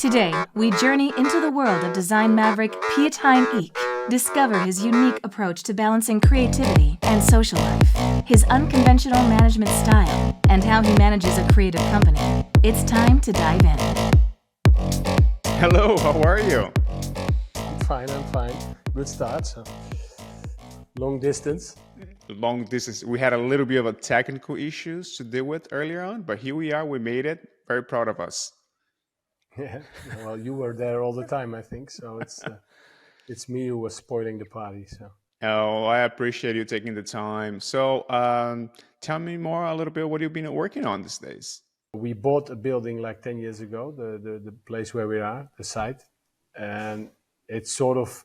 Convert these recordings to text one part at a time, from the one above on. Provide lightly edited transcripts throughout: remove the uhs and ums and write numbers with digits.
Today, we journey into the world of design maverick Piet Hein Eek. Discover his unique approach to balancing creativity and social life, his unconventional management style, and how he manages a creative company. It's time to dive in. Hello, how are you? I'm fine. Good start. So. Long distance. Long distance. We had a little bit of a technical issues to deal with earlier on, but here we are. We made it. Very proud of us. Yeah. Well, you were there all the time, I think. So it's me who was spoiling the party. So. Oh, I appreciate you taking the time. So, tell me more a little bit what you've been working on these days. We bought a building like 10 years ago, the place where we are, the site, and it's sort of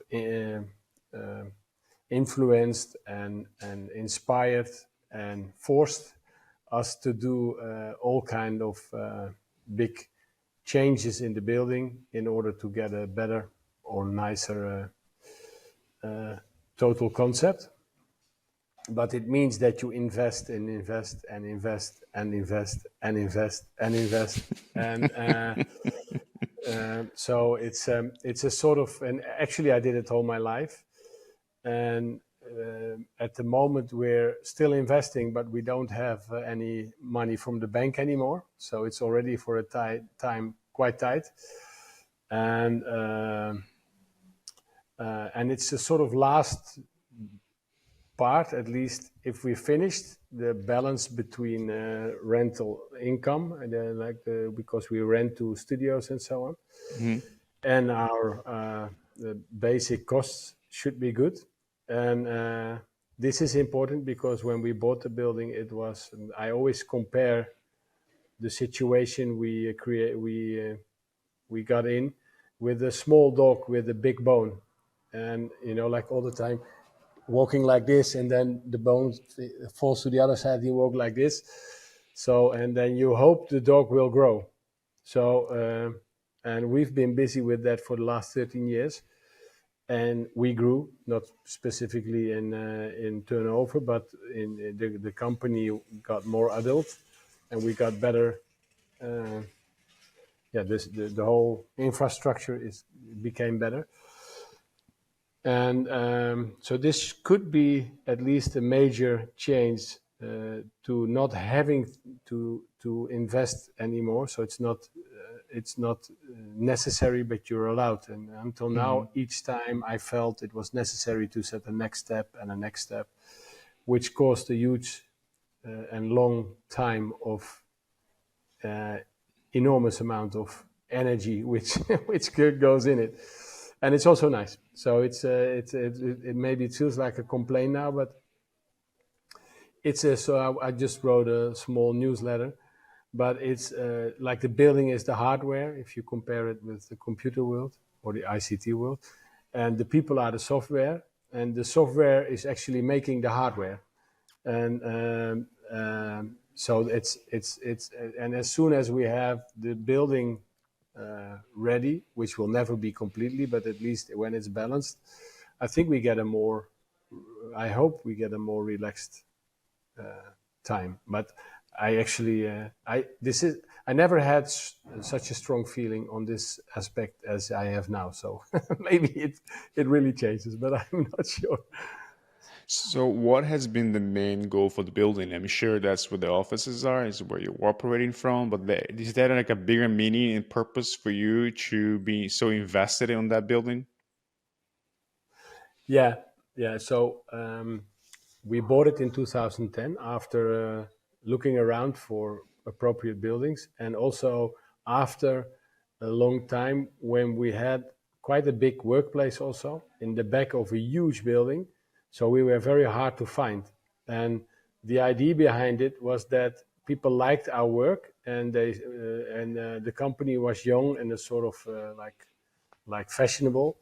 influenced and inspired and forced us to do all kind of big changes in the building in order to get a better or nicer total concept. But it means that you invest and invest and invest and invest and invest and invest and so it's a sort of, and actually I did it all my life, and at the moment we're still investing, but we don't have any money from the bank anymore, so it's already for a time quite tight, and it's a sort of last part, at least if we finished the balance between rental income and because we rent to studios and so on, and our the basic costs should be good. And this is important because when we bought the building, I always compare the situation we got in with a small dog with a big bone, and like all the time walking like this, and then the bone falls to the other side, you walk like this, so, and then you hope the dog will grow. So and we've been busy with that for the last 13 years, and we grew, not specifically in turnover, but in the company got more adult, and we got better. The whole infrastructure became better, and so this could be at least a major change to not having to invest anymore. So it's not necessary, but you're allowed. And until now, each time I felt it was necessary to set a next step and a next step, which caused a huge and long time of enormous amount of energy, which goes in it, and it's also nice. So it maybe it feels like a complaint now, but so I just wrote a small newsletter. But it's like the building is the hardware, if you compare it with the computer world or the ICT world, and the people are the software, and the software is actually making the hardware, and so it's and as soon as we have the building ready, which will never be completely, but at least when it's balanced, I think I hope we get a more relaxed time. But I actually, I never had such a strong feeling on this aspect as I have now. So maybe it really changes, but I'm not sure. So, what has been the main goal for the building? I'm sure that's where the offices are, is where you're operating from. But is that like a bigger meaning and purpose for you to be so invested in that building? Yeah. So we bought it in 2010 after looking around for appropriate buildings, and also after a long time when we had quite a big workplace also in the back of a huge building. So we were very hard to find. And the idea behind it was that people liked our work, and the company was young and a sort of like fashionable.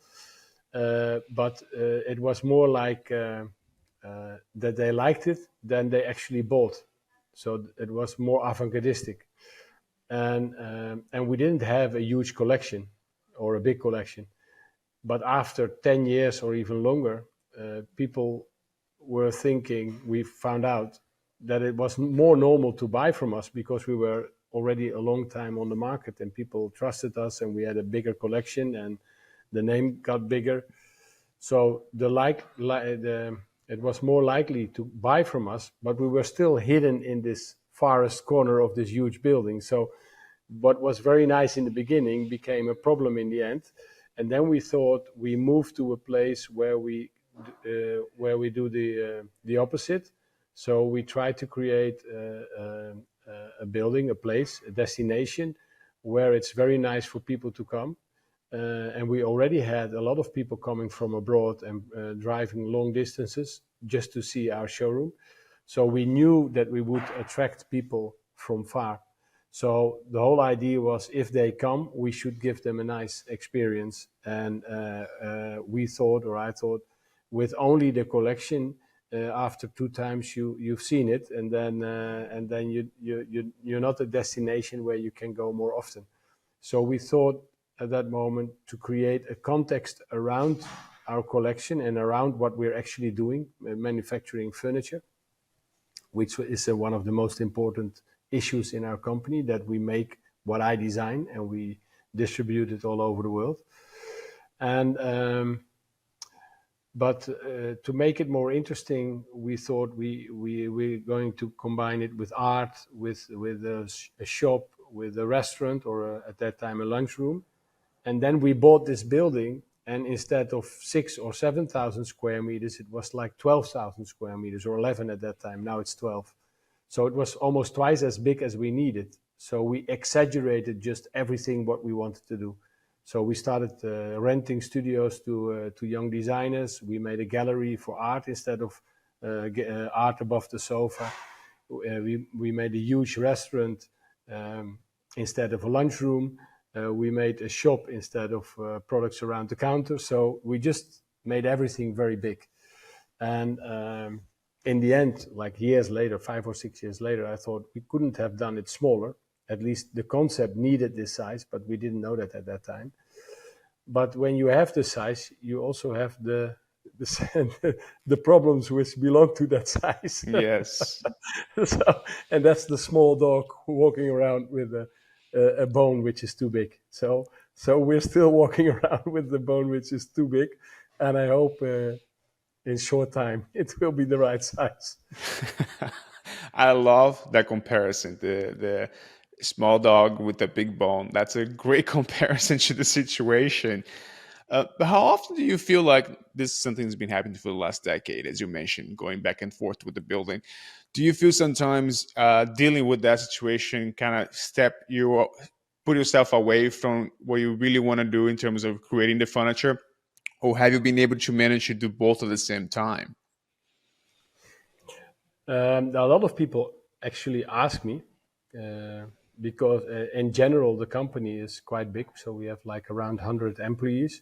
But it was more like that they liked it than they actually bought. So it was more avant-gardistic, and we didn't have a huge collection or a big collection. But after 10 years or even longer, people were thinking, we found out that it was more normal to buy from us because we were already a long time on the market, and people trusted us, and we had a bigger collection, and the name got bigger. So it was more likely to buy from us, but we were still hidden in this farthest corner of this huge building. So what was very nice in the beginning became a problem in the end. And then we thought we moved to a place where we do the opposite. So we try to create a building, a place, a destination where it's very nice for people to come. And we already had a lot of people coming from abroad and driving long distances just to see our showroom. So we knew that we would attract people from far. So the whole idea was, if they come, we should give them a nice experience. And we thought, or I thought, with only the collection, after 2 times you've seen it, and then you're not a destination where you can go more often. So we thought at that moment to create a context around our collection and around what we're actually doing, manufacturing furniture, which is one of the most important issues in our company, that we make what I design and we distribute it all over the world. And but to make it more interesting, we thought we're going to combine it with art, with a shop, with a restaurant, or at that time a lunchroom. And then we bought this building, and instead of 6,000 or 7,000 square meters, it was like 12,000 square meters, or 11 at that time. Now it's 12. So it was almost twice as big as we needed. So we exaggerated just everything what we wanted to do. So we started renting studios to young designers. We made a gallery for art instead of art above the sofa. We made a huge restaurant instead of a lunchroom. We made a shop instead of products around the counter. So we just made everything very big. And in the end, like years later, 5 or 6 years later, I thought we couldn't have done it smaller. At least the concept needed this size, but we didn't know that at that time. But when you have the size, you also have the problems which belong to that size. Yes. And that's the small dog walking around with a bone which is too big. So we're still walking around with the bone which is too big, and I hope in short time it will be the right size. I love that comparison. The small dog with the big bone. That's a great comparison to the situation. But how often do you feel like this is something that's been happening for the last decade, as you mentioned, going back and forth with the building? Do you feel sometimes dealing with that situation kind of put yourself away from what you really want to do in terms of creating the furniture? Or have you been able to manage to do both at the same time? A lot of people actually ask me, because in general the company is quite big. So we have like around 100 employees.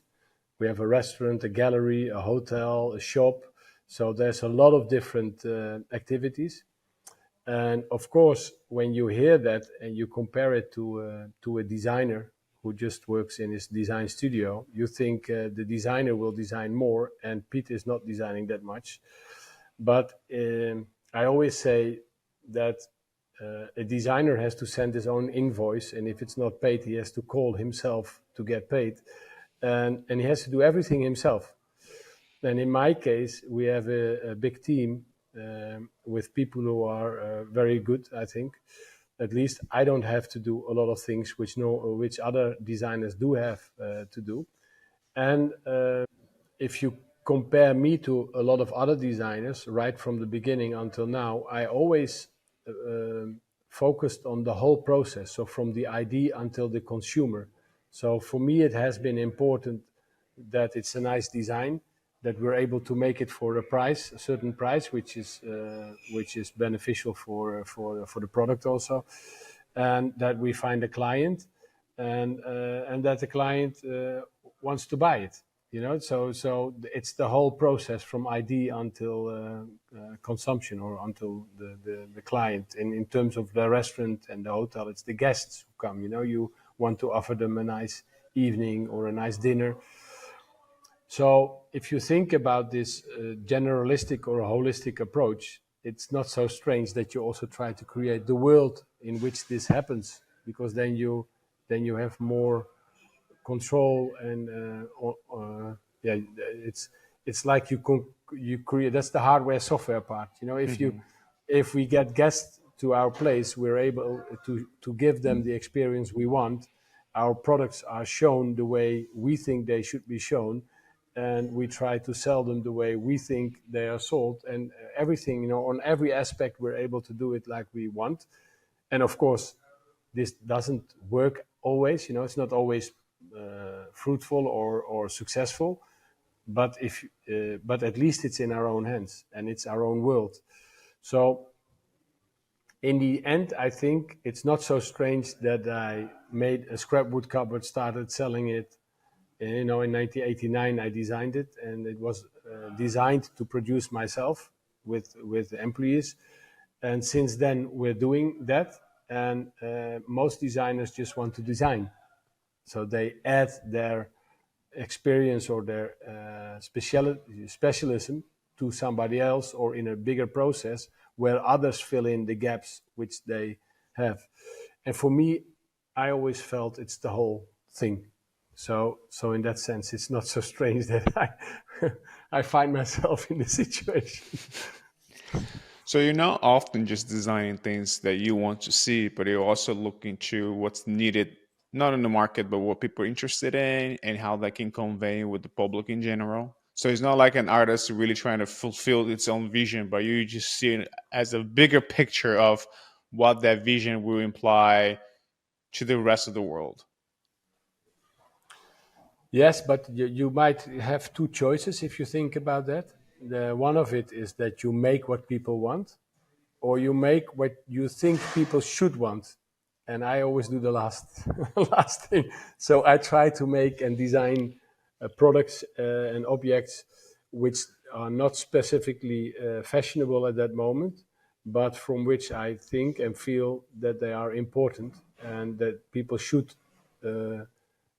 We have a restaurant, a gallery, a hotel, a shop. So there's a lot of different activities. And of course, when you hear that and you compare it to a designer who just works in his design studio, you think the designer will design more, and Piet is not designing that much. But I always say that a designer has to send his own invoice, and if it's not paid, he has to call himself to get paid, and he has to do everything himself. And in my case, we have a big team with people who are very good, I think. At least I don't have to do a lot of things which other designers do have to do. And if you compare me to a lot of other designers, right from the beginning until now, I always focused on the whole process. So from the idea until the consumer. So for me, it has been important that it's a nice design, that we're able to make it for a certain price, which is beneficial for the product also, and that we find a client, and that the client wants to buy it. So it's the whole process from idea until consumption, or until the client. And in terms of the restaurant and the hotel, it's the guests who come. You want to offer them a nice evening or a nice dinner. So if you think about this generalistic or holistic approach, it's not so strange that you also try to create the world in which this happens. because then you have more control and yeah, it's like you create. That's the hardware software part. You know, if we get guests to our place, we're able to give them the experience we want. Our products are shown the way we think they should be shown, and we try to sell them the way we think they are sold. And everything, you know, on every aspect, we're able to do it like we want. And of course, this doesn't work always. You know, it's not always fruitful or successful. But at least it's in our own hands and it's our own world. So in the end, I think it's not so strange that I made a scrapwood cupboard, started selling it. You know, in 1989, I designed it, and it was designed to produce myself with employees. And since then, we're doing that. And most designers just want to design, so they add their experience or their specialism to somebody else or in a bigger process where others fill in the gaps which they have. And for me, I always felt it's the whole thing. So in that sense, it's not so strange that I find myself in this situation. So you're not often just designing things that you want to see, but you're also looking to what's needed, not in the market, but what people are interested in and how that can convey with the public in general. So it's not like an artist really trying to fulfill its own vision, but you just see it as a bigger picture of what that vision will imply to the rest of the world. Yes, but you might have two choices if you think about that. One of it is that you make what people want, or you make what you think people should want. And I always do the last last thing. So I try to make and design products and objects which are not specifically fashionable at that moment, but from which I think and feel that they are important and that people should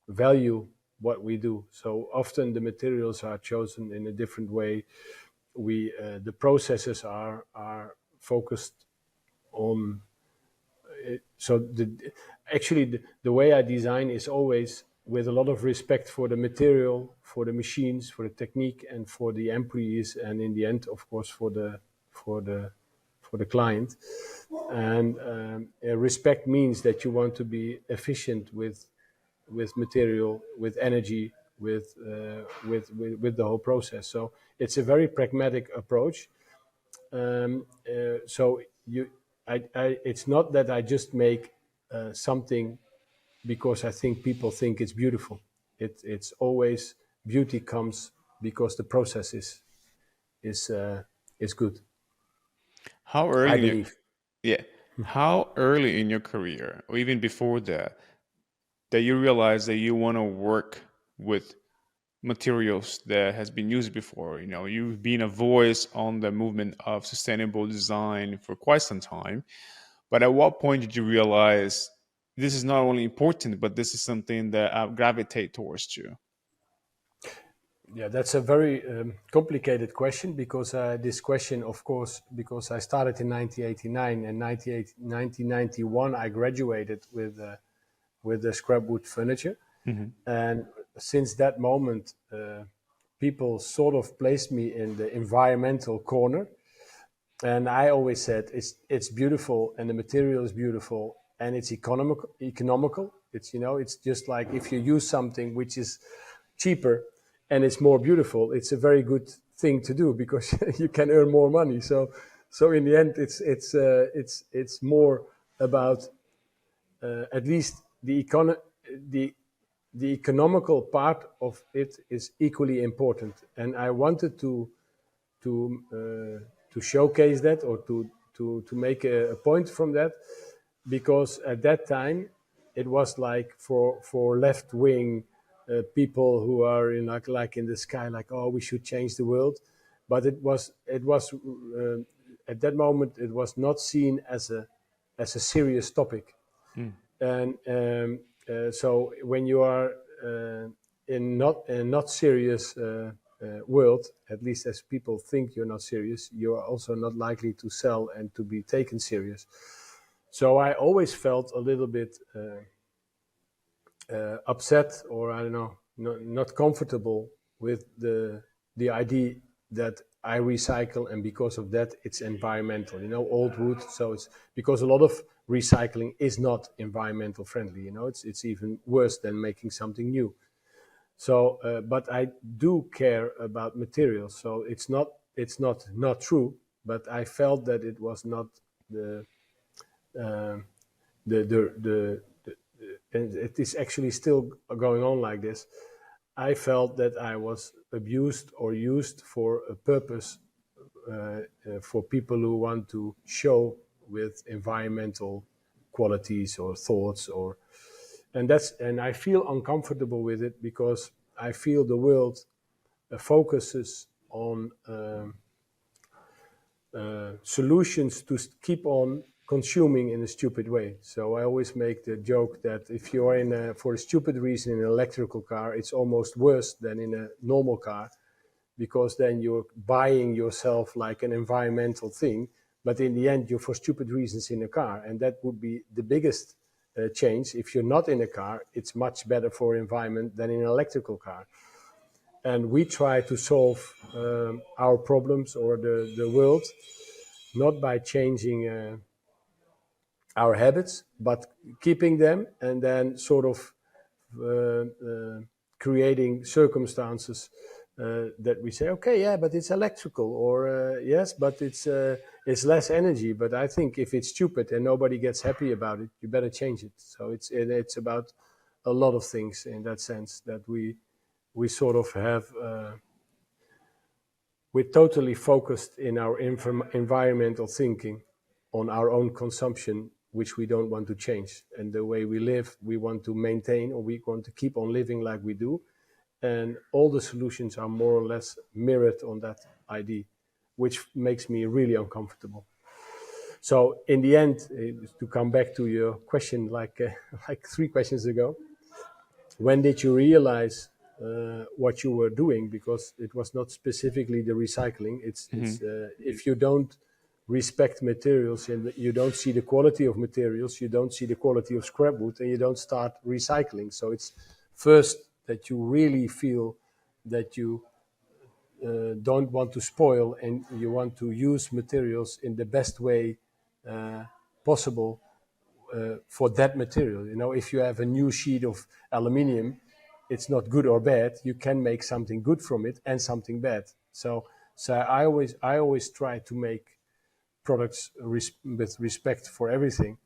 value what we do. So often the materials are chosen in a different way. The processes are focused on it. So the way I design is always with a lot of respect for the material, for the machines, for the technique, and for the employees, and in the end, of course, for the client. And respect means that you want to be efficient with material, with energy, with the whole process. So it's a very pragmatic approach. So it's not that I just make something because I think people think it's beautiful. It's always beauty comes because the process is good. How I early in your, believe. yeah, how early in your career, or even before that you realize that you want to work with materials that has been used before? You know, you've been a voice on the movement of sustainable design for quite some time, but at what point did you realize this is not only important, but this is something that I gravitate towards you? Yeah, that's a very complicated question because this question, of course, because I started in 1989 and 1991, I graduated with the scrapwood furniture. And since that moment, people sort of placed me in the environmental corner. And I always said it's beautiful and the material is beautiful and it's economical. It's, you know, it's just like if you use something which is cheaper and it's more beautiful, it's a very good thing to do because you can earn more money. So in the end, it's more about at least the economical part of it is equally important. And I wanted to showcase that or to make a point from that, because at that time it was like for left wing people who are in like in the sky, like, oh, we should change the world, but it was at that moment it was not seen as a serious topic. And so when you are in not serious world, at least as people think you're not serious, you are also not likely to sell and to be taken serious. So I always felt a little bit upset, or I don't know, not comfortable with the idea that I recycle, and because of that, it's environmental. Old wood. So it's because a lot of recycling is not environmental friendly. It's even worse than making something new. So, but I do care about materials. So it's not true. But I felt that it was not the um the and it is actually still going on like this. I felt that I was abused or used for a purpose, for people who want to show with environmental qualities or thoughts, and I feel uncomfortable with it, because I feel the world focuses on solutions to keep on consuming in a stupid way. So I always make the joke that if you are for a stupid reason in an electrical car, it's almost worse than in a normal car, because then you're buying yourself like an environmental thing, but in the end you're for stupid reasons in a car, and that would be the biggest change. If you're not in a car, it's much better for environment than in an electrical car. And we try to solve our problems or the world not by changing our habits, but keeping them, and then sort of uh, uh, creating circumstances that we say, okay, yeah, but it's electrical, or yes, but it's less energy. But I think if it's stupid and nobody gets happy about it, you better change it. So it's about a lot of things in that sense, that we sort of have. We're totally focused in our environmental thinking on our own consumption, which we don't want to change. And the way we live, we want to maintain, or we want to keep on living like we do. And all the solutions are more or less mirrored on that idea, which makes me really uncomfortable. So in the end, to come back to your question, like like 3 questions ago, when did you realize what you were doing? Because it was not specifically the recycling. It's if you don't respect materials and you don't see the quality of materials, you don't see the quality of scrap wood, and you don't start recycling. So it's first that you really feel that you don't want to spoil, and you want to use materials in the best way possible for that material. If you have a new sheet of aluminium, it's not good or bad. You can make something good from it and something bad. So I always try to make products with respect for everything.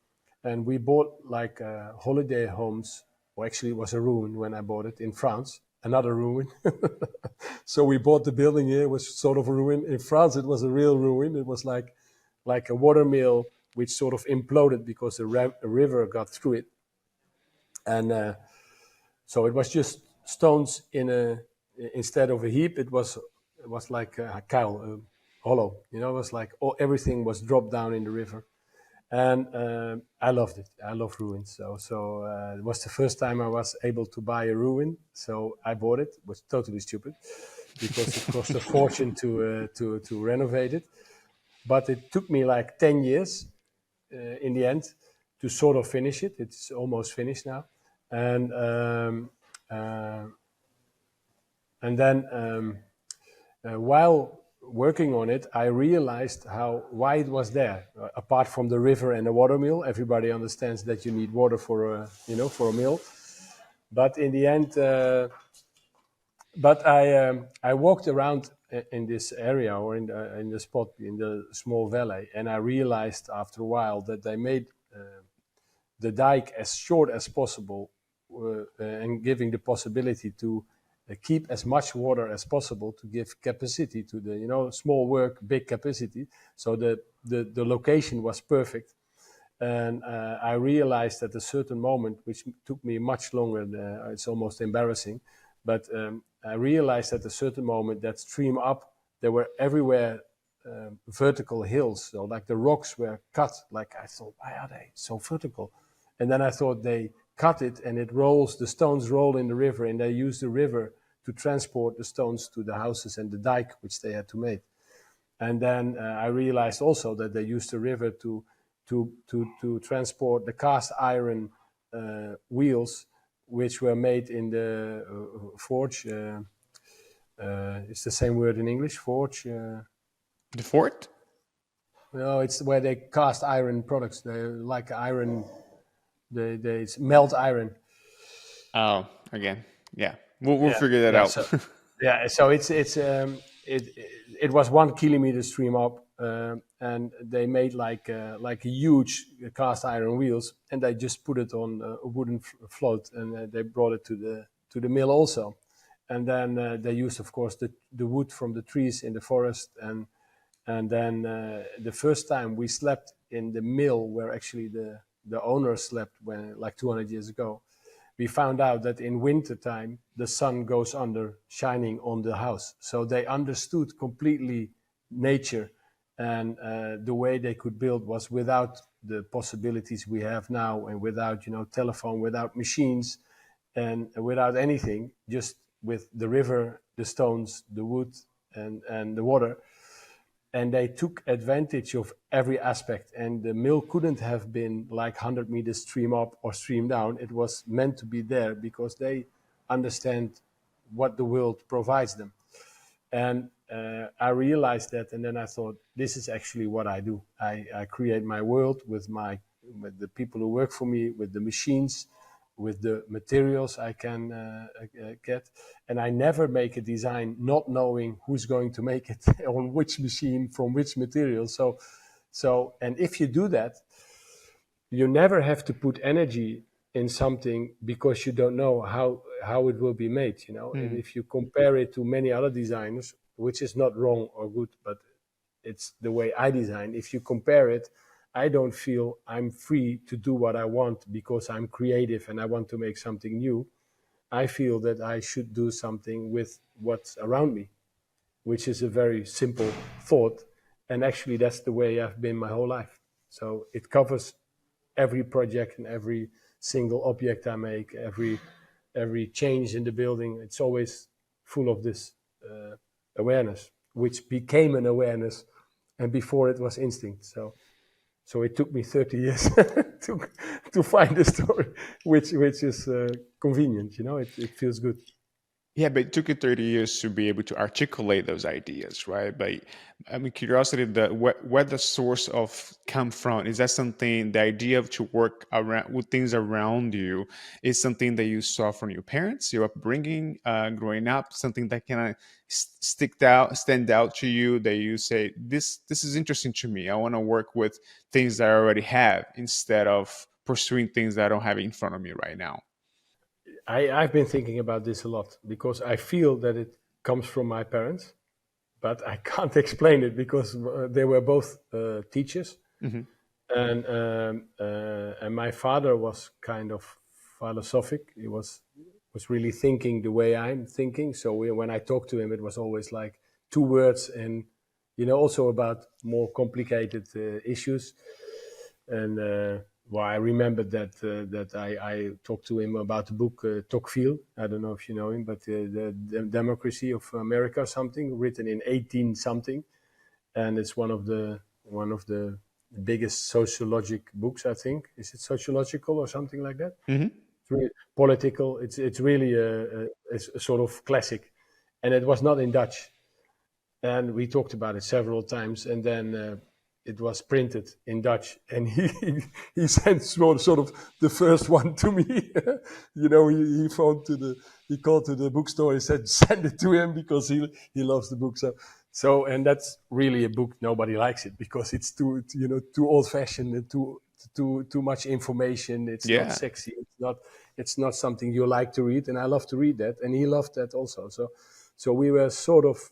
And we bought like holiday homes, or actually it was a ruin when I bought it in France, another ruin. So we bought the building here, it was sort of a ruin. In France, it was a real ruin. It was like a watermill which sort of imploded because a river got through it. And so it was just stones instead of a heap. It was like a cow, hollow. It was like everything was dropped down in the river. And I loved it. I love ruins. So it was the first time I was able to buy a ruin. So I bought it. It was totally stupid, because it cost a fortune to renovate it. But it took me like 10 years in the end to sort of finish it. It's almost finished now. And uh, then while working on it, I realized why it was there. Apart from the river and the water mill, everybody understands that you need water for a mill. But in the end, I walked around in this area, or in the spot in the small valley, and I realized after a while that they made the dike as short as possible, and giving the possibility to keep as much water as possible, to give capacity to the small work, big capacity. So the location was perfect. And I realized at a certain moment, which took me much longer, it's almost embarrassing, but I realized at a certain moment that stream up, there were everywhere vertical hills. So like the rocks were cut. Like I thought, why are they so vertical? And then I thought they cut it and it rolls, the stones roll in the river, and they use the river to transport the stones to the houses and the dike which they had to make. And then I realized also that they used the river to to transport the cast iron wheels, which were made in the forge. It's the same word in English, forge. The fort? No, it's where they cast iron products. They like iron. They melt iron. Oh, again, yeah. We'll Yeah, figure that yeah. out. So yeah, so it was 1 kilometer stream up, and they made like a huge cast iron wheels, and they just put it on a wooden float, and they brought it to the mill also, and then they used, of course, the wood from the trees in the forest, and then the first time we slept in the mill where actually the owner slept when like 200 years ago, we found out that in winter time the sun goes under shining on the house, so they understood completely nature, and the way they could build was without the possibilities we have now, and without telephone, without machines, and without anything, just with the river, the stones, the wood, and the water. And they took advantage of every aspect, and the mill couldn't have been like 100 meters stream up or stream down. It was meant to be there because they understand what the world provides them. And I realized that, and then I thought, this is actually what I do. I create my world with the people who work for me, with the machines, with the materials I can get. And I never make a design not knowing who's going to make it on which machine from which material. And if you do that, you never have to put energy in something because you don't know how it will be made. And if you compare it to many other designers, which is not wrong or good, but it's the way I design. If you compare it, I don't feel I'm free to do what I want because I'm creative and I want to make something new. I feel that I should do something with what's around me, which is a very simple thought. And actually, that's the way I've been my whole life. So it covers every project and every single object I make, every change in the building. It's always full of this awareness, which became an awareness, and before it was instinct. So it took me 30 years to find the story, which is convenient. It feels good. Yeah, but it took you 30 years to be able to articulate those ideas, right? But I mean, curiosity, where the source of come from, is that something, the idea of to work around with things around you is something that you saw from your parents, your upbringing, growing up, something that kind of stand out to you, that you say, this is interesting to me. I want to work with things that I already have instead of pursuing things that I don't have in front of me right now. I've been thinking about this a lot because I feel that it comes from my parents, but I can't explain it because they were both teachers, Hmm. and my father was kind of philosophic. He was really thinking the way I'm thinking. So when I talked to him, it was always like two words, and also about more complicated issues. And well, I remember that I talked to him about the book Tocqueville. I don't know if you know him, but the Democracy of America, something written in 18 something, and it's one of the biggest sociologic books. I think, is it sociological or something like that? Hmm. It's really political. It's really a sort of classic, and it was not in Dutch. And we talked about it several times, and then it was printed in Dutch, and he sent sort of the first one to me. He phoned he called to the bookstore. He said send it to him because he loves the book. So and that's really a book nobody likes it because it's too old fashioned and too much information. It's not Yeah. sexy. It's not something you like to read, and I love to read that, and he loved that also. So we were sort of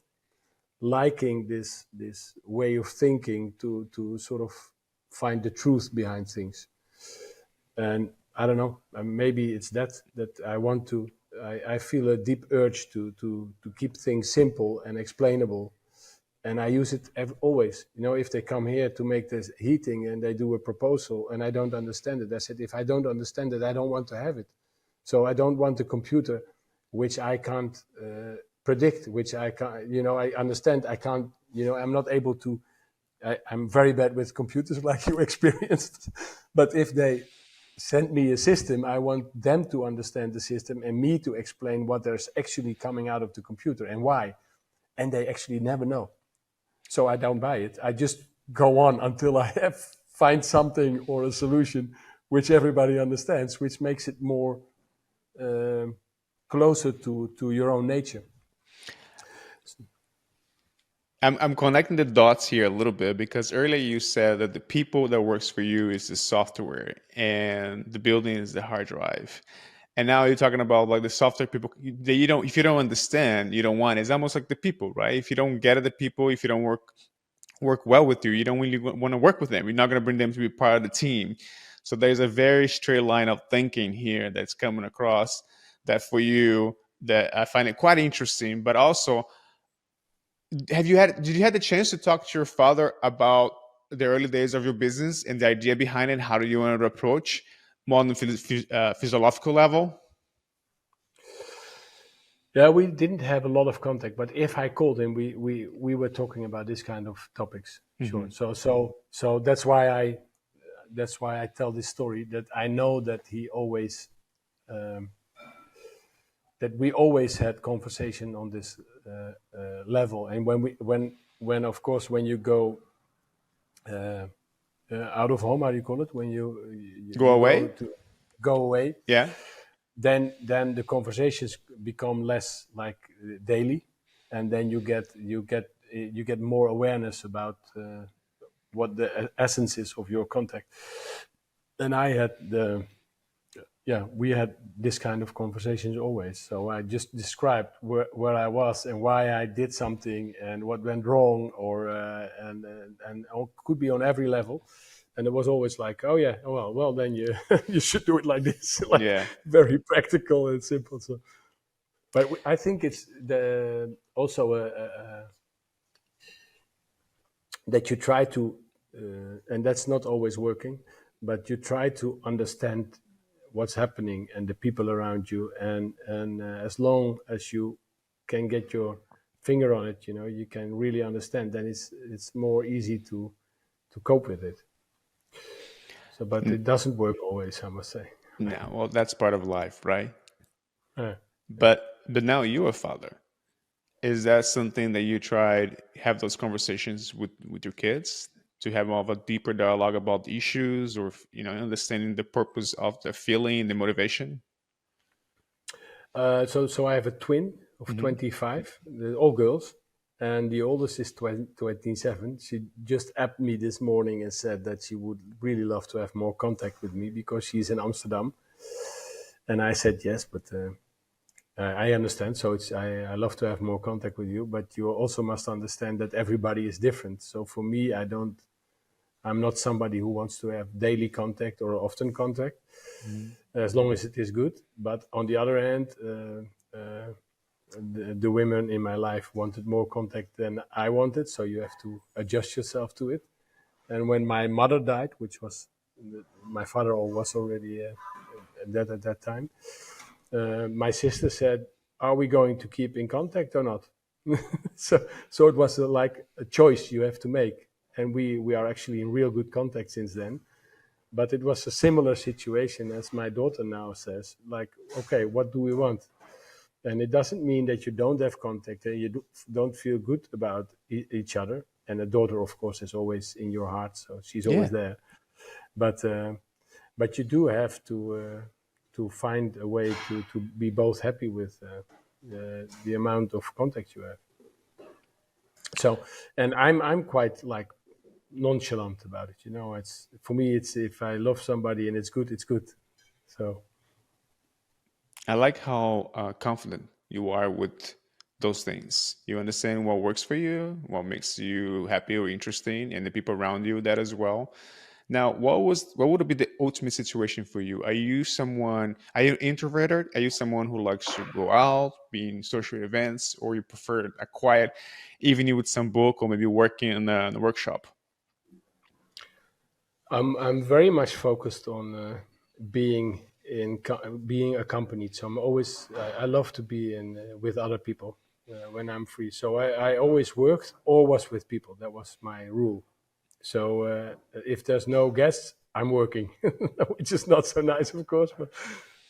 liking this way of thinking to sort of find the truth behind things. And I don't know, maybe it's that I want to. I feel a deep urge to keep things simple and explainable, and I use it always. If they come here to make this heating and they do a proposal and I don't understand it, I said, if I don't understand it, I don't want to have it. So I don't want a computer which I can't predict, which I can't, I understand. I can't, I'm not able to I'm very bad with computers, like you experienced. But if they send me a system, I want them to understand the system and me to explain what there's actually coming out of the computer and why. And they actually never know. So I don't buy it. I just go on until I find something or a solution which everybody understands, which makes it more closer to your own nature. I'm connecting the dots here a little bit because earlier you said that the people that works for you is the software and the building is the hard drive. And now you're talking about like the software people that you don't, if you don't understand, you don't want. It's almost like the people, right? If you don't get the people, if you don't work well with you, you don't really want to work with them. You're not going to bring them to be part of the team. So there's a very straight line of thinking here that's coming across that for you that I find it quite interesting, but also did you had the chance to talk to your father about the early days of your business and the idea behind it? How do you want to approach more on the physiological level? Yeah, we didn't have a lot of contact, but if I called him, we were talking about this kind of topics. Sure. So that's why I tell this story, that I know that he always that we always had conversation on this level. And when of course when you go out of home, how do you call it? When Go away? go away, Yeah. then the conversations become less like daily, and then you get more awareness about what the essence is of your contact. And we had this kind of conversations always. So I just described where I was and why I did something and what went wrong, or and could be on every level. And it was always like, oh yeah, well then you you should do it like this, like Yeah. very practical and simple. So, but I think it's also that you try to, and that's not always working, but you try to understand what's happening and the people around you, and as long as you can get your finger on it, you can really understand. Then it's more easy to cope with it. So, but it doesn't work always, I must say. No, well, that's part of life, right? Yeah. But now you're a father. Is that something that you tried have those conversations with your kids to have more of a deeper dialogue about the issues, or understanding the purpose of the feeling, the motivation? So I have a twin of 25, they're all girls, and the oldest is 27. She just apped me this morning and said that she would really love to have more contact with me because she's in Amsterdam. And I said yes, but I understand. So I love to have more contact with you, but you also must understand that everybody is different. So for me, I'm not somebody who wants to have daily contact or often contact, as long as it is good. But on the other hand, the women in my life wanted more contact than I wanted, so you have to adjust yourself to it. And when my mother died, which was my father was already dead at that time, my sister said, "Are we going to keep in contact or not?" So it was like a choice you have to make, and we are actually in real good contact since then. But it was a similar situation as my daughter now says, like, okay, what do we want? And it doesn't mean that you don't have contact and you don't feel good about each other. And a daughter, of course, is always in your heart, so she's always there. But you do have to find a way to be both happy with the amount of contact you have. So, and I'm quite like nonchalant about it. It's for me. It's if I love somebody and it's good, it's good. So I like how confident you are with those things. You understand what works for you, what makes you happy or interesting, and the people around you that as well. Now, what would be the ultimate situation for you? Are you introverted? Are you someone who likes to go out, be in social events, or you prefer a quiet evening with some book or maybe working in a workshop? I'm very much focused on being accompanied. So I love to be in with other people when I'm free. So I always worked or was with people. That was my rule. if there's no guests, I'm working, which is not so nice, of course,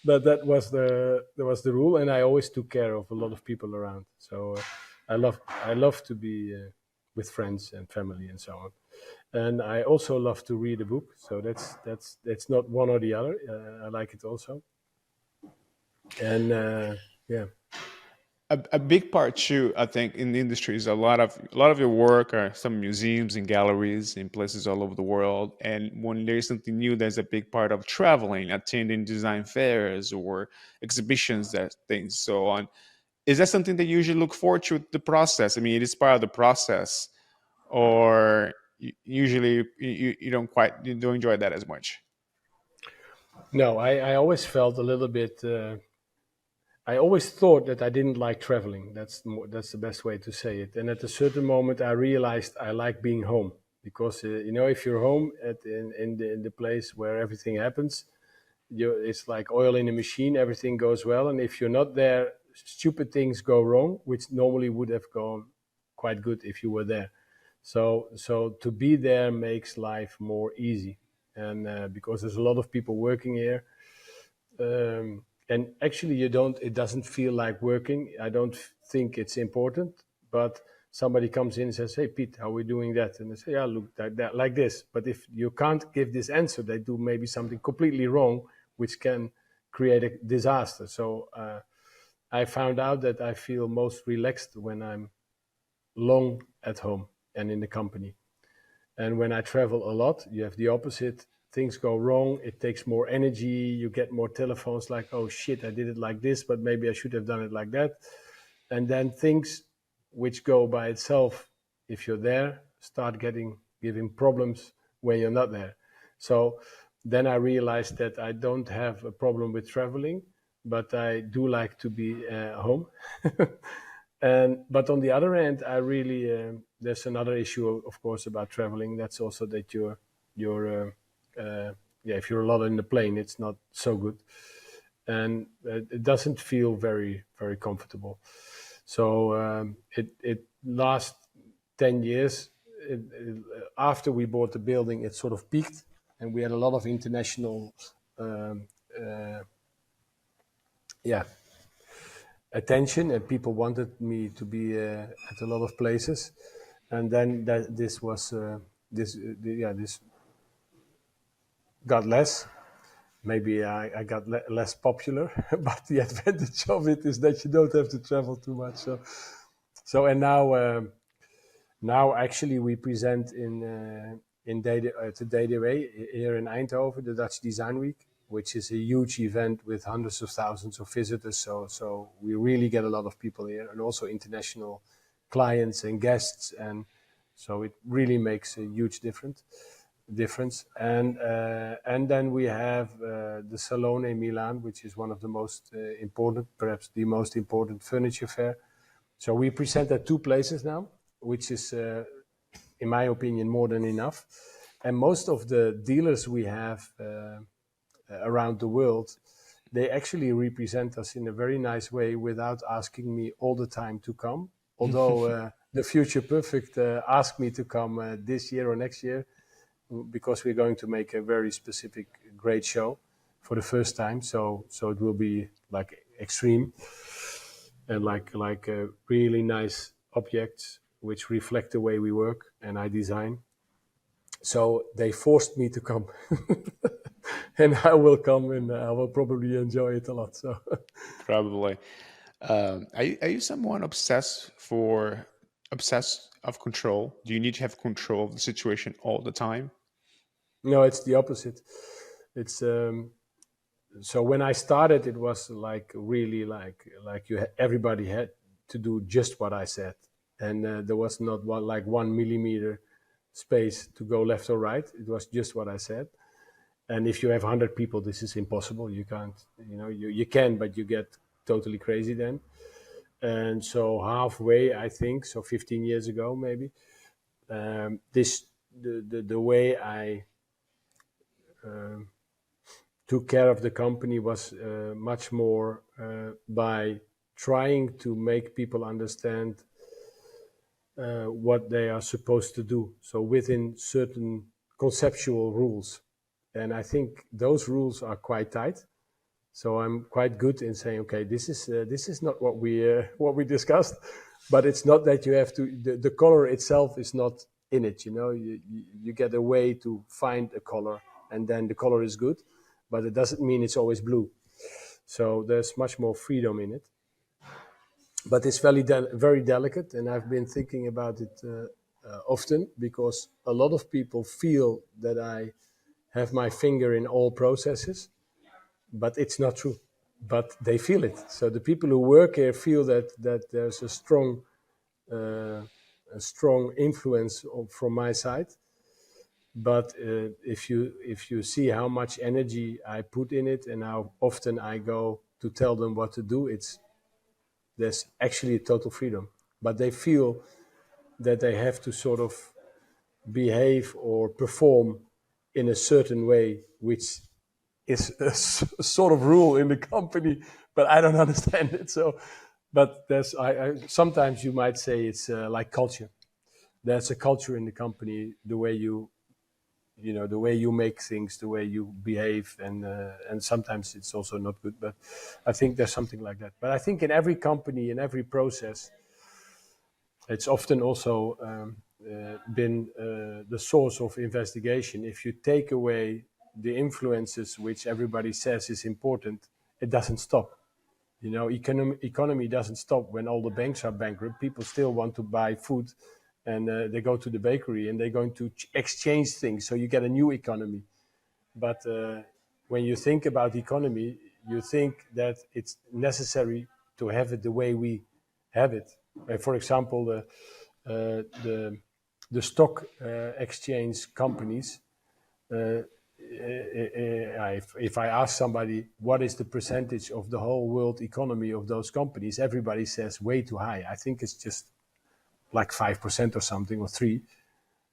but that was the rule, and I always took care of a lot of people around. So I love to be with friends and family and so on. And I also love to read a book. So that's not one or the other. I like it also. And yeah. A big part too, I think, in the industry is a lot of your work are some museums and galleries in places all over the world. And when there's something new, there's a big part of traveling, attending design fairs or exhibitions, that things so on. Is that something that you usually look forward to the process? I mean, it is part of the process, or usually you don't enjoy that as much. No, I always felt a little bit. I always thought that I didn't like traveling. That's the best way to say it. And at a certain moment, I realized I like being home because if you're home in the place where everything happens, it's like oil in a machine. Everything goes well, and if you're not there, stupid things go wrong, which normally would have gone quite good if you were there. So to be there makes life more easy, and because there's a lot of people working here, and actually it doesn't feel like working. I don't think it's important, but somebody comes in and says, "Hey, Piet, how are we doing that?" And they say, "Yeah, look, that like this." But if you can't give this answer, they do maybe something completely wrong, which can create a disaster. So I found out that I feel most relaxed when I'm long at home and in the company. And when I travel a lot, you have the opposite. Things go wrong. It takes more energy. You get more telephones like, "Oh shit, I did it like this, but maybe I should have done it like that." And then things which go by itself, if you're there, start giving problems when you're not there. So then I realized that I don't have a problem with traveling, but I do like to be home. But on the other hand, I really there's another issue, of course, about traveling. That's also that you're yeah, if you're a lot in the plane, it's not so good, and it doesn't feel very comfortable. So it last 10 years. After we bought the building, it sort of peaked, and we had a lot of international um, uh, yeah attention, and people wanted me to be at a lot of places. And then this was this got less. Maybe I got less popular, but the advantage of it is that you don't have to travel too much. And now actually we present to DDW here in Eindhoven, the Dutch Design Week, which is a huge event with hundreds of thousands of visitors. So we really get a lot of people here, and also international clients and guests, and so it really makes a huge difference. And then we have the Salone in Milan, which is one of the most important, perhaps the most important furniture fair. So we present at two places now, which is, in my opinion, more than enough. And most of the dealers we have around the world, they actually represent us in a very nice way without asking me all the time to come. Although the Future Perfect asked me to come this year or next year, because we're going to make a very specific, great show for the first time. So it will be like extreme and like really nice objects which reflect the way we work and I design. So they forced me to come, and I will come, and I will probably enjoy it a lot. So Probably. Are you someone obsessed of control? Do you need to have control of the situation all the time? no, it's the opposite. It's so when I started, it was like really like everybody had to do just what I said, and there was not like 1 millimeter space to go left or right. It was just what I said. And if you have 100 people, this is impossible. You can't, you can, but you get totally crazy then. And so halfway, I think, so 15 years ago maybe, this the way I took care of the company was much more by trying to make people understand what they are supposed to do. So within certain conceptual rules, and I think those rules are quite tight. So I'm quite good in saying, okay, this is not what we discussed, but it's not that you have to. The color itself is not in it. You know, you get a way to find a color, and then the color is good, but it doesn't mean it's always blue. So there's much more freedom in it. But it's very delicate, and I've been thinking about it often because a lot of people feel that I have my finger in all processes, but it's not true. But they feel it. So the people who work here feel that there's uh, a strong influence from my side. But if you see how much energy I put in it and how often I go to tell them what to do, there's actually a total freedom. But they feel that they have to sort of behave or perform in a certain way, which is a sort of rule in the company, but I don't understand it. So, but sometimes you might say it's like culture. There's a culture in the company, the way the way you make things, the way you behave, and sometimes it's also not good. But I think there's something like that. But I think in every company, in every process, it's often also been the source of investigation. If you take away the influences which everybody says is important, it doesn't stop. You know, economy doesn't stop when all the banks are bankrupt. People still want to buy food, and they go to the bakery and they're going to exchange things. So you get a new economy. But when you think about economy, you think that it's necessary to have it the way we have it. For example, the stock exchange companies. If I ask somebody what is the percentage of the whole world economy of those companies, everybody says way too high. I think it's just like 5% or something, or 3%.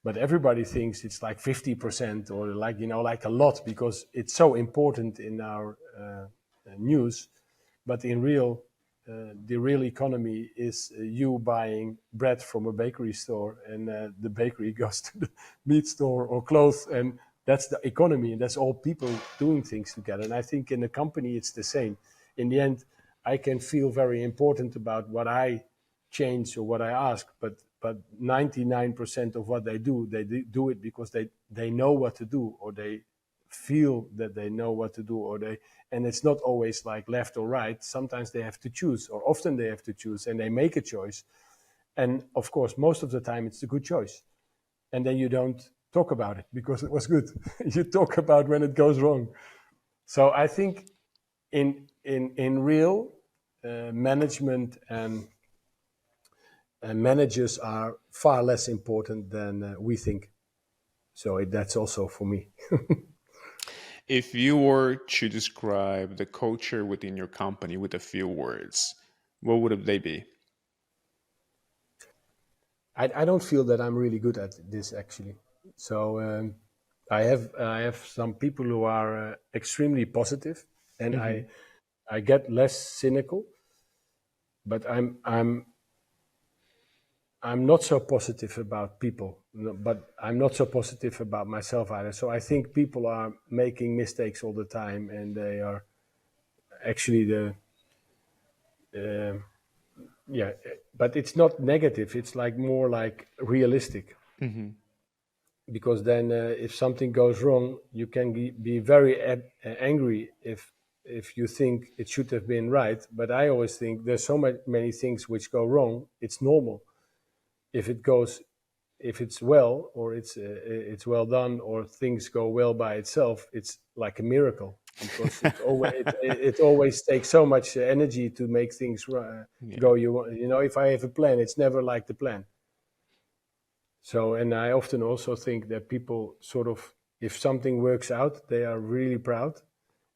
But everybody thinks it's like 50% or like, like a lot, because it's so important in our news. But in the real economy is you buying bread from a bakery store, and the bakery goes to the meat store or clothes, and that's the economy, and that's all people doing things together. And I think in a company it's the same. In the end, I can feel very important about what I change or what I ask, but 99% of what they do it because they know what to do, or they feel that they know what to do, and it's not always like left or right. Sometimes they have to choose, or often they have to choose, and they make a choice. And of course, most of the time it's a good choice. And then you don't talk about it because it was good. You talk about when it goes wrong. So I think in real management and managers are far less important than we think. So that's also for me. If you were to describe the culture within your company with a few words, what would they be? I don't feel that I'm really good at this, actually. So I have some people who are extremely positive, and I get less cynical, but I'm not so positive about people, but I'm not so positive about myself either. So I think people are making mistakes all the time, and they are actually uh, yeah. But it's not negative. It's like more like realistic, because then if something goes wrong, you can be very angry if you think it should have been right. But I always think there's so many things which go wrong. It's normal. If it goes, if it's well, or it's well done, or things go well by itself, it's like a miracle, because it always takes so much energy to make things Yeah. go. If I have a plan, it's never like the plan. So, and I often also think that people sort of, if something works out, they are really proud,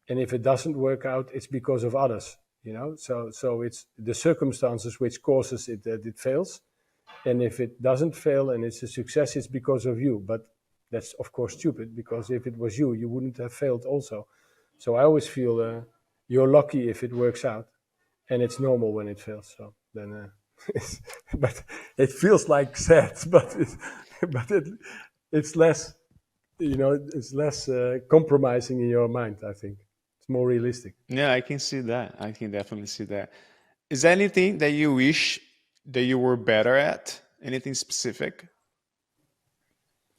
and if it doesn't work out, it's because of others. So it's the circumstances which causes it that it fails, and if it doesn't fail and it's a success, it's because of you. But that's of course stupid, because if it was you, you wouldn't have failed also. So I always feel you're lucky if it works out, and it's normal when it fails. So then But it feels like sad, but it's less, it's less compromising in your mind. I think it's more realistic. Yeah, I can see that. I can definitely see that. Is there anything that you wish that you were better at? Anything specific?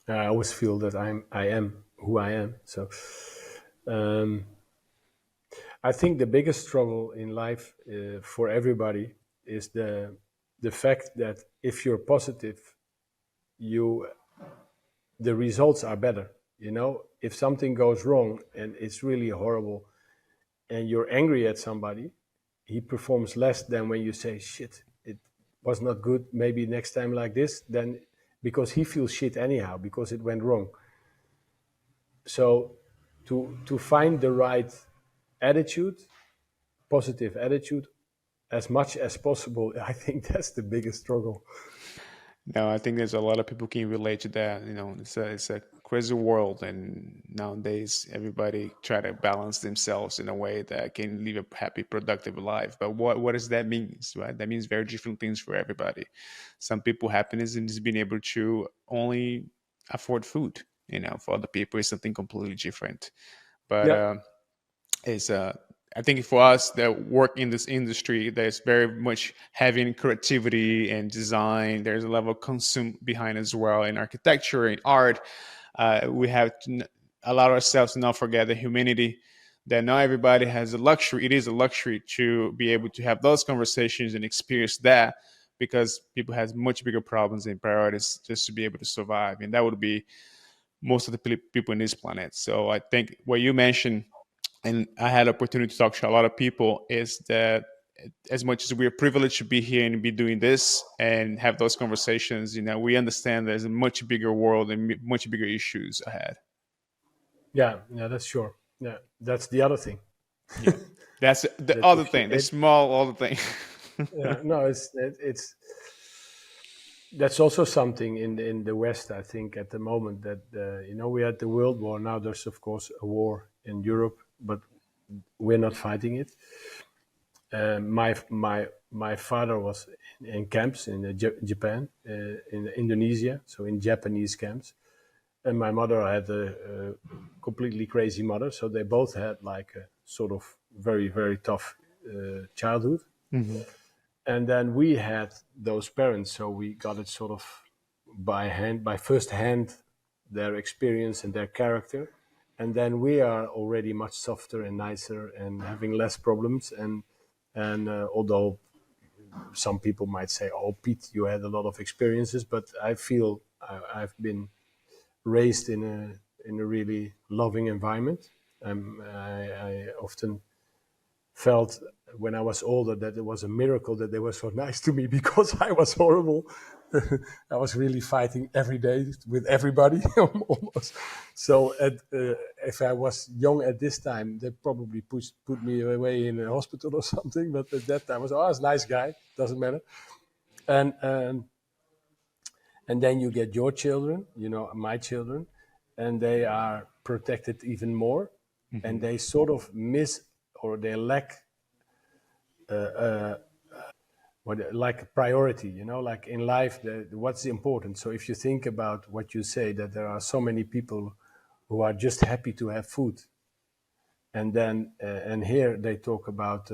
I always feel that I am who I am. So um, I think the biggest struggle in life for everybody is the fact that if you're positive, you the results are better. If something goes wrong and it's really horrible, and you're angry at somebody, he performs less than when you say, shit, it was not good, maybe next time like this, then because he feels shit anyhow, because it went wrong. So to find the right attitude, positive attitude, as much as possible, I think that's the biggest struggle. No, I think there's a lot of people can relate to that. It's a crazy world, and nowadays everybody try to balance themselves in a way that can live a happy, productive life. But what does that mean? Right? That means very different things for everybody. Some people happiness is being able to only afford food. For other people, it's something completely different. But Yeah, is I think for us that work in this industry, there's very much having creativity and design. There's a level of consume behind as well in architecture and art. We have to allow ourselves to not forget the humanity. That not everybody has a luxury. It is a luxury to be able to have those conversations and experience that, because people has much bigger problems and priorities just to be able to survive, and that would be most of the people in this planet. So I think what you mentioned, and I had opportunity to talk to a lot of people, is that as much as we're privileged to be here and be doing this and have those conversations, we understand there's a much bigger world and much bigger issues ahead. yeah, that's sure. Yeah, that's the other thing. Yeah, that's the That other if you, thing, the small other thing. yeah, no, it's that's also something in the West. I think at the moment that we had the World War. Now there's of course a war in Europe, but we're not fighting it. My father was in camps in Japan, in Indonesia, so in Japanese camps, and my mother had a completely crazy mother. So they both had like a sort of very very tough childhood, Hmm. and then we had those parents, so we got it sort of by first hand, their experience and their character, and then we are already much softer and nicer and having less problems. And although some people might say, "Oh, Pete, you had a lot of experiences," but I feel I've been raised in a really loving environment. I often felt when I was older that it was a miracle that they were so nice to me because I was horrible. I was really fighting every day with everybody almost. So if I was young at this time, they probably put me away in a hospital or something. But at that time, I was a nice guy. Doesn't matter. And and then you get your children, my children, and they are protected even more, and Hmm. they sort of miss or they lack what like priority, like in life, what's important. So if you think about what you say, that there are so many people who are just happy to have food, and then and here they talk about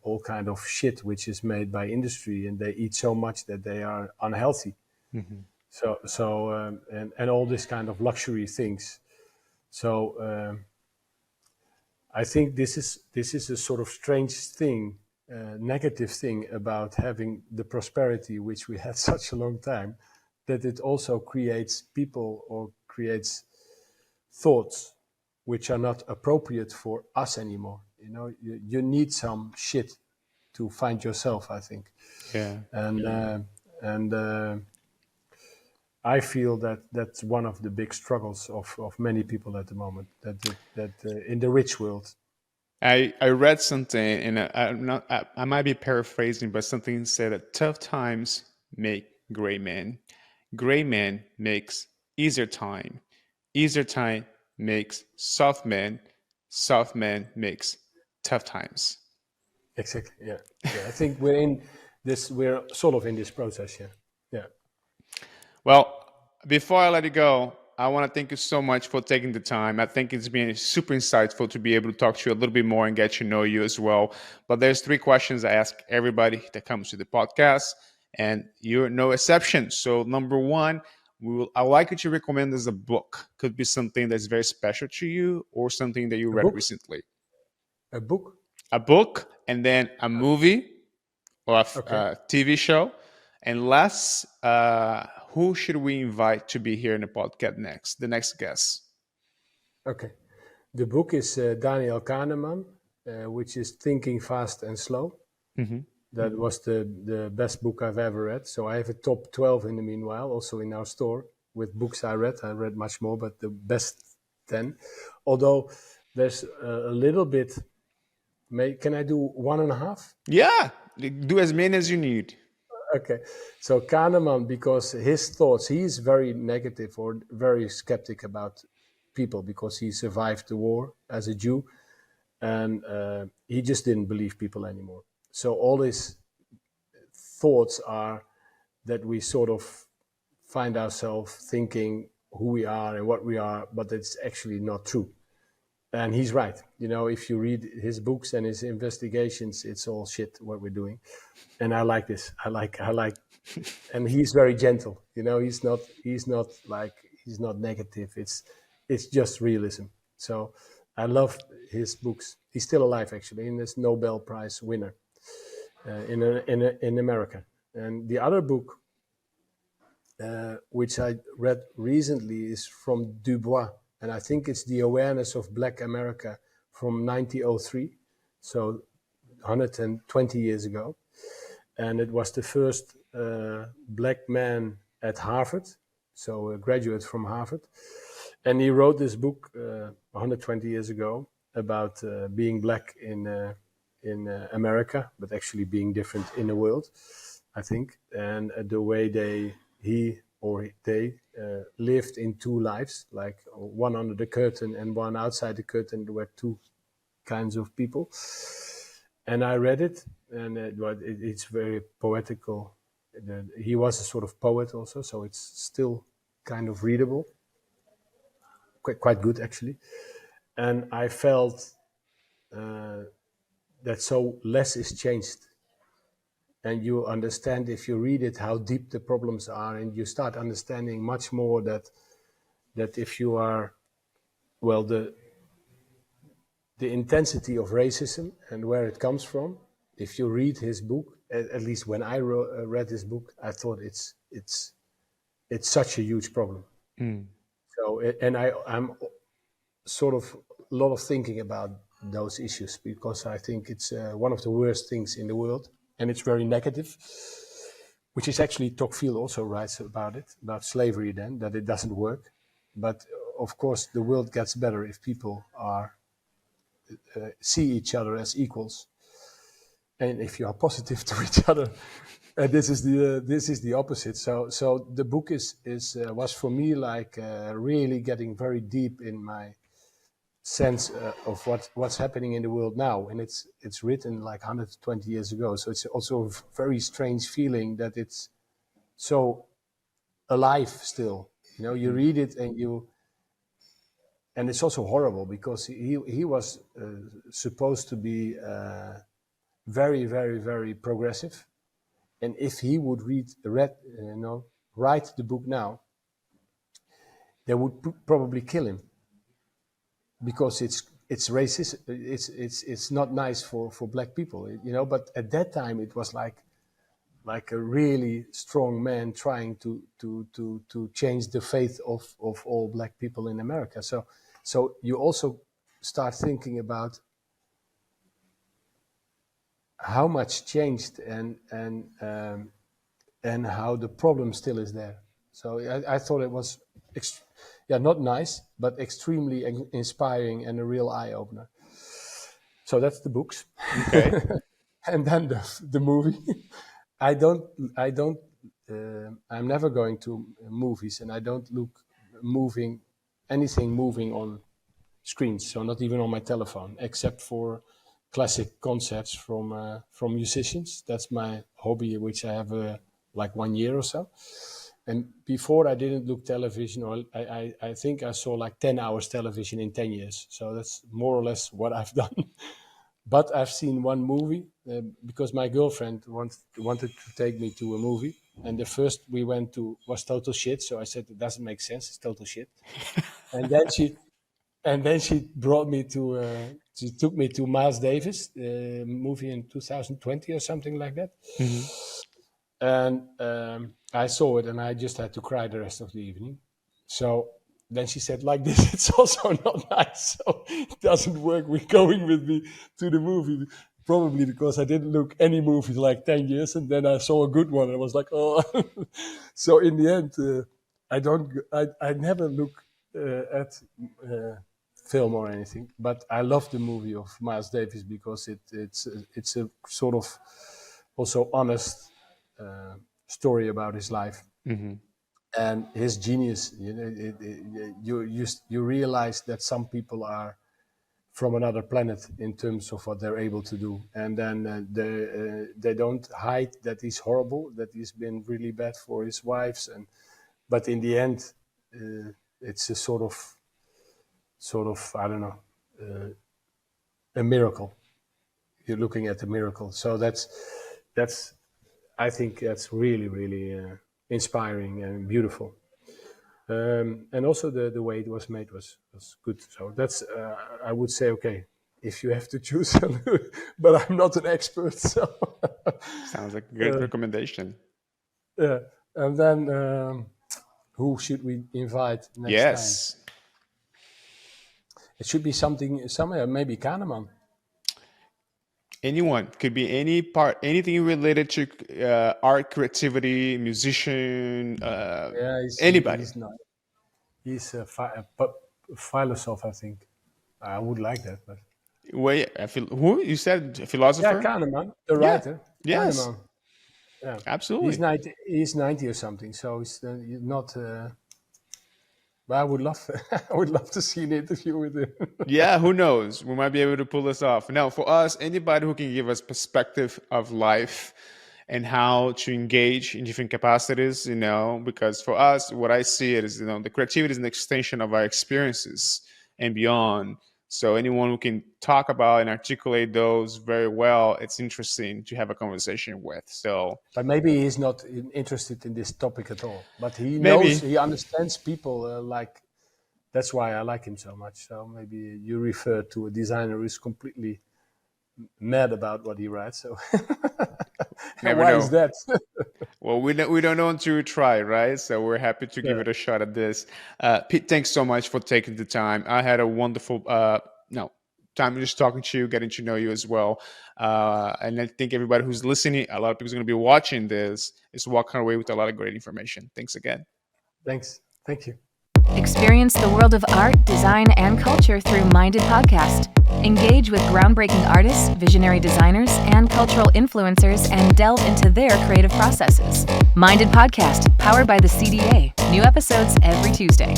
all kind of shit which is made by industry, and they eat so much that they are unhealthy. Hmm. And all this kind of luxury things. So I think this is a sort of strange thing, negative thing about having the prosperity which we had such a long time, that it also creates people or creates thoughts which are not appropriate for us anymore. You need some shit to find yourself, I think, Yeah. and I feel that that's one of the big struggles of many people at the moment. That in the rich world. I read something, and I might be paraphrasing, but something said that tough times make gray men. Gray man makes easier time. Easier time makes soft man. Soft man makes tough times. Exactly. Yeah. Yeah. I think we're in. this we're sort of in this process. Yeah, yeah. Well, before I let you go, I want to thank you so much for taking the time. I think it's been super insightful to be able to talk to you a little bit more and get to know you as well. But there's three questions I ask everybody that comes to the podcast, and you're no exception. So number one, I would like you to recommend as a book. Could be something that's very special to you or something that you A read book, recently. a book. A book and then a movie or Okay, TV show. And last, who should we invite to be here in the podcast next? The next guest. okay. The book is Daniel Kahneman, which is Thinking Fast and Slow. Hmm. That was the best book I've ever read. So I have a top 12 in the meanwhile, also in our store with books I read. I read much more, but the best 10. Although there's a little bit, can I do one and a half? Yeah, do as many as you need. Okay. So Kahneman, because his thoughts, he is very negative or very skeptic about people because he survived the war as a Jew and he just didn't believe people anymore. So all his thoughts are that we sort of find ourselves thinking who we are and what we are, but it's actually not true. And he's right. You know, if you read his books and his investigations, it's all shit what we're doing. And I like this. I like, and he's very gentle. You know, he's not negative. It's just realism. So I love his books. He's still alive actually, and this Nobel Prize winner in America. And the other book, which I read recently, is from Dubois, and I think it's The Awareness of Black America from 1903, so 120 years ago. And it was the first black man at Harvard, so a graduate from Harvard. And he wrote this book 120 years ago about being black in America, but actually being different in the world, I think. And the way they lived in two lives, like one under the curtain and one outside the curtain. There were two kinds of people. And I read it, and it's very poetical. He was a sort of poet also, so it's still kind of readable, quite good actually. And I felt that so less is changed. And you understand, if you read it, how deep the problems are, and you start understanding much more that if you are, well, the intensity of racism and where it comes from. If you read his book, at least when I read his book, I thought it's such a huge problem. Mm. So, and I'm sort of a lot of thinking about those issues because I think it's one of the worst things in the world, and it's very negative. Which is actually Tocqueville also writes about it, about slavery. Then that it doesn't work, but of course the world gets better if people are see each other as equals, and if you are positive to each other. This is the opposite. So the book was for me like really getting very deep in my sense of what's happening in the world now, and it's written like 120 years ago. So it's also a very strange feeling that it's so alive still. You know, you read it and it's also horrible because he was supposed to be very, very, very progressive. And if he would write the book now, they would probably kill him because it's racist. It's not nice for black people, you know. But at that time, it was like a really strong man trying to change the fate of all black people in America. So you also start thinking about how much changed and how the problem still is there. So I thought it was, not nice, but extremely inspiring and a real eye opener. So that's the books. Okay. And then the movie. I'm never going to movies, and I don't look anything moving on screens. So not even on my telephone, except for classic concepts from musicians. That's my hobby, which I have like 1 year or so. And before I didn't look television, or I think I saw like 10 hours television in 10 years. So that's more or less what I've done. But I've seen one movie because my girlfriend wanted to take me to a movie. And the first we went to was total shit. So I said, it doesn't make sense. It's total shit. And then she brought me to, she took me to Miles Davis, movie in 2020 or something like that. Mm-hmm. And I saw it and I just had to cry the rest of the evening. So then she said, like this, it's also not nice. So it doesn't work with going with me to the movie. Probably because I didn't look any movies like 10 years. And then I saw a good one and I was like, oh. So in the end, I never look at film or anything. But I love the movie of Miles Davis because it's a sort of also honest story about his life. Mm-hmm. And his genius. You realize that some people are from another planet in terms of what they're able to do, and then they don't hide that he's horrible, that he's been really bad for his wives, but in the end, it's a sort of I don't know, a miracle. You're looking at a miracle. So that's I think that's really, really inspiring and beautiful. And also the way it was made was good. So that's, I would say, okay, if you have to choose, but I'm not an expert. So Sounds like a good recommendation. Yeah. And then who should we invite next Yes. time? It should be somewhere, maybe Kahneman. Anyone, could be any part, anything related to art, creativity, musician, anybody. He's a philosopher, I think. I would like that, but Wait, who you said a philosopher? yeah, Kahneman, the writer. Yes. Kahneman. Yeah, Absolutely. He's 90 or something, so he's not. But I would love, I would love to see an interview with him. Yeah, who knows? We might be able to pull this off. Now, for us, anybody who can give us perspective of life and how to engage in different capacities, because for us, what I see it is, the creativity is an extension of our experiences and beyond. So anyone who can talk about and articulate those very well, it's interesting to have a conversation with. So, but maybe he's not interested in this topic at all. But he Maybe. knows, he understands people like. That's why I like him so much. So maybe you refer to a designer who's completely mad about what he writes. So Never why know. is that? Well, we don't know until we try, right? So we're happy to give it a shot at this. Pete, thanks so much for taking the time. I had a wonderful time just talking to you, getting to know you as well. And I think everybody who's listening, a lot of people are going to be watching this, is walking away with a lot of great information. Thanks again. Thanks. Thank you. Experience the world of art, design, and culture through Minded Podcast. Engage with groundbreaking artists, visionary designers, and cultural influencers and delve into their creative processes. Minded Podcast, powered by the CDA. New episodes every Tuesday.